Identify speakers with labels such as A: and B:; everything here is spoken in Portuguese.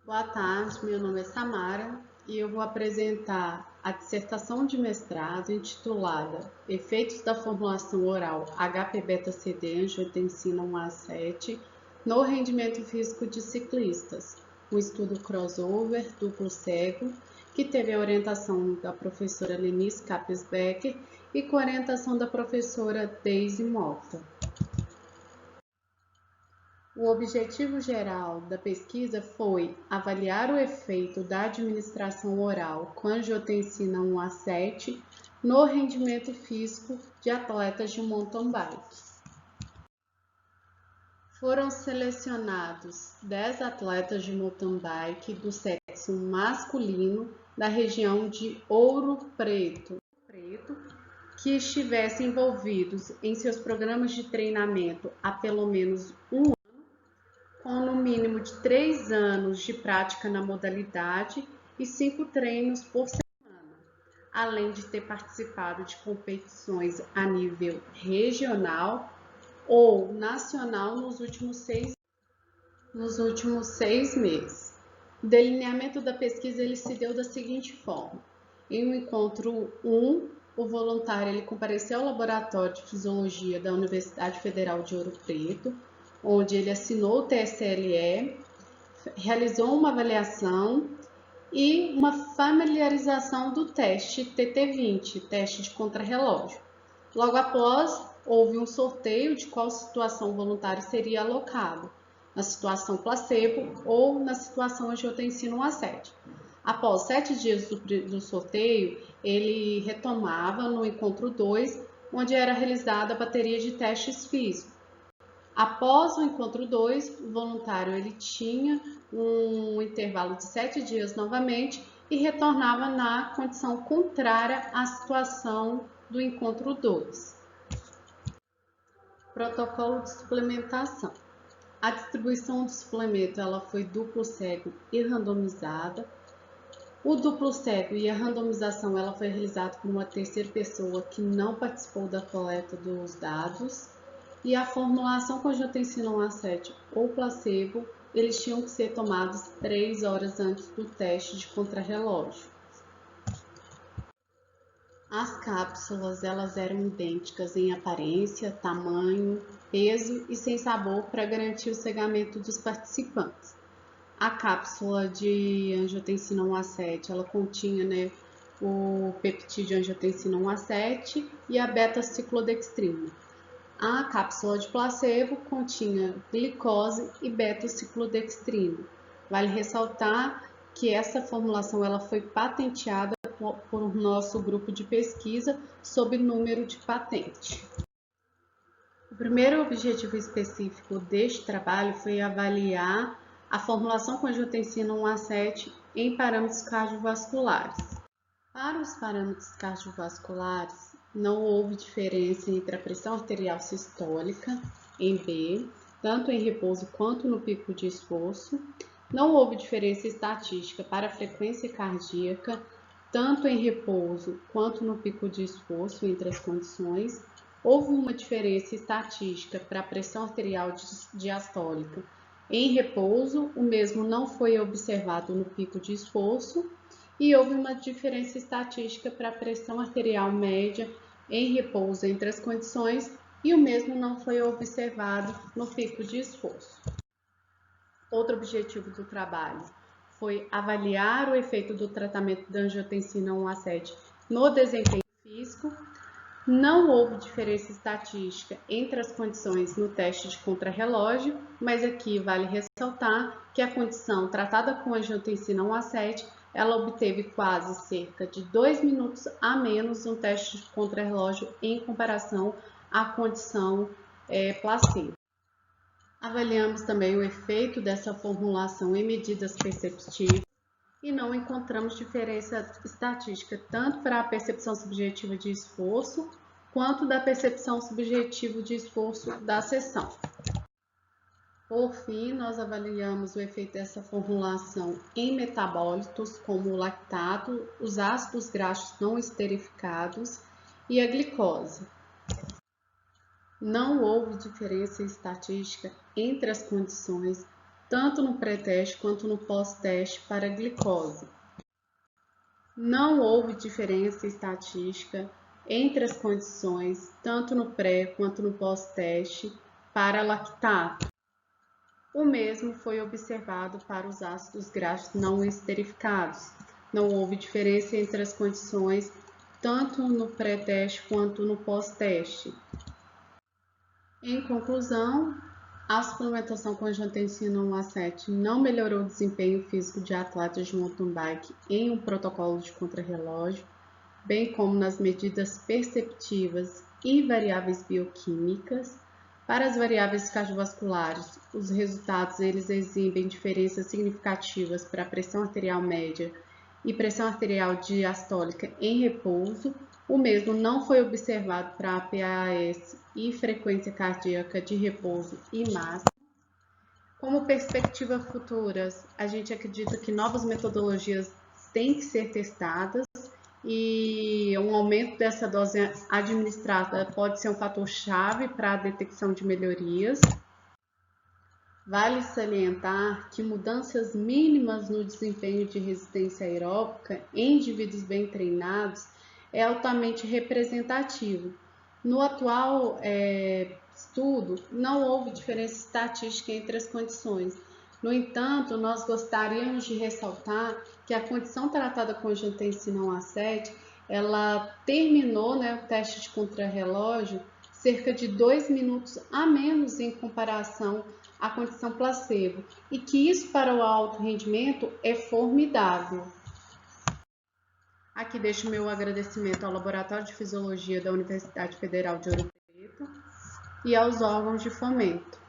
A: Boa tarde, meu nome é Samara e eu vou apresentar a dissertação de mestrado intitulada Efeitos da formulação oral HPBeta-CD Angiotensina 1A7 no rendimento físico de ciclistas, um estudo crossover duplo cego que teve a orientação da professora Lenice Capes Becker e com a orientação da professora Deise Mota. O objetivo geral da pesquisa foi avaliar o efeito da administração oral com angiotensina 1A7 no rendimento físico de atletas de mountain bike. Foram selecionados 10 atletas de mountain bike do sexo masculino da região de Ouro Preto que estivessem envolvidos em seus programas de treinamento há pelo menos um com no mínimo de 3 anos de prática na modalidade e 5 treinos por semana, além de ter participado de competições a nível regional ou nacional nos últimos 6 meses. O delineamento da pesquisa ele se deu da seguinte forma. Em um encontro 1, o voluntário compareceu ao Laboratório de Fisiologia da Universidade Federal de Ouro Preto, onde ele assinou o TSLE, realizou uma avaliação e uma familiarização do teste TT20, teste de contrarrelógio. Logo após, houve um sorteio de qual situação o voluntário seria alocado, na situação placebo ou na situação angiotensina 1A7. Após 7 dias do sorteio, ele retomava no encontro 2, onde era realizada a bateria de testes físicos. Após o encontro 2, o voluntário ele tinha um intervalo de 7 dias novamente e retornava na condição contrária à situação do encontro 2. Protocolo de suplementação. A distribuição do suplemento ela foi duplo cego e randomizada. O duplo cego e a randomização ela foi realizada por uma terceira pessoa que não participou da coleta dos dados. E a formulação com angiotensina 1A7 ou placebo, eles tinham que ser tomados 3 horas antes do teste de contrarrelógio. As cápsulas elas eram idênticas em aparência, tamanho, peso e sem sabor para garantir o cegamento dos participantes. A cápsula de angiotensina 1A7 ela continha o peptídeo angiotensina 1A7 e a beta-ciclodextrina. A cápsula de placebo continha glicose e beta-ciclodextrina. Vale ressaltar que essa formulação ela foi patenteada por nosso grupo de pesquisa sob número de patente. O primeiro objetivo específico deste trabalho foi avaliar a formulação com angiotensina 1A7 em parâmetros cardiovasculares. Para os parâmetros cardiovasculares, não houve diferença entre a pressão arterial sistólica em B, tanto em repouso quanto no pico de esforço. Não houve diferença estatística para a frequência cardíaca, tanto em repouso quanto no pico de esforço entre as condições. Houve uma diferença estatística para a pressão arterial diastólica em repouso, o mesmo não foi observado no pico de esforço. E houve uma diferença estatística para a pressão arterial média em repouso entre as condições e o mesmo não foi observado no pico de esforço. Outro objetivo do trabalho foi avaliar o efeito do tratamento da angiotensina 1A7 no desempenho físico. Não houve diferença estatística entre as condições no teste de contrarrelógio, mas aqui vale ressaltar que a condição tratada com angiotensina 1A7 ela obteve quase cerca de 2 minutos a menos no teste de contrarrelógio em comparação à condição placebo. Avaliamos também o efeito dessa formulação em medidas perceptivas e não encontramos diferença estatística tanto para a percepção subjetiva de esforço quanto da percepção subjetiva de esforço da sessão. Por fim, nós avaliamos o efeito dessa formulação em metabólitos como o lactato, os ácidos graxos não esterificados e a glicose. Não houve diferença estatística entre as condições tanto no pré-teste quanto no pós-teste para glicose. Não houve diferença estatística entre as condições, tanto no pré quanto no pós-teste, para lactato. O mesmo foi observado para os ácidos graxos não esterificados. Não houve diferença entre as condições, tanto no pré-teste quanto no pós-teste. Em conclusão, a suplementação com angiotensina 1A7 não melhorou o desempenho físico de atletas de mountain bike em um protocolo de contrarrelógio, bem como nas medidas perceptivas e variáveis bioquímicas. Para as variáveis cardiovasculares, os resultados eles exibem diferenças significativas para a pressão arterial média e pressão arterial diastólica em repouso. O mesmo não foi observado para a PAS e frequência cardíaca de repouso e massa. Como perspectivas futuras, a gente acredita que novas metodologias têm que ser testadas e um aumento dessa dose administrada pode ser um fator-chave para a detecção de melhorias. Vale salientar que mudanças mínimas no desempenho de resistência aeróbica em indivíduos bem treinados é altamente representativo. No atual estudo, não houve diferença estatística entre as condições. No entanto, nós gostaríamos de ressaltar que a condição tratada com angiotensina 1A7, ela terminou o teste de contrarrelógio cerca de 2 minutos a menos em comparação à condição placebo, e que isso para o alto rendimento é formidável. Aqui deixo meu agradecimento ao Laboratório de Fisiologia da Universidade Federal de Ouro Preto e aos órgãos de fomento.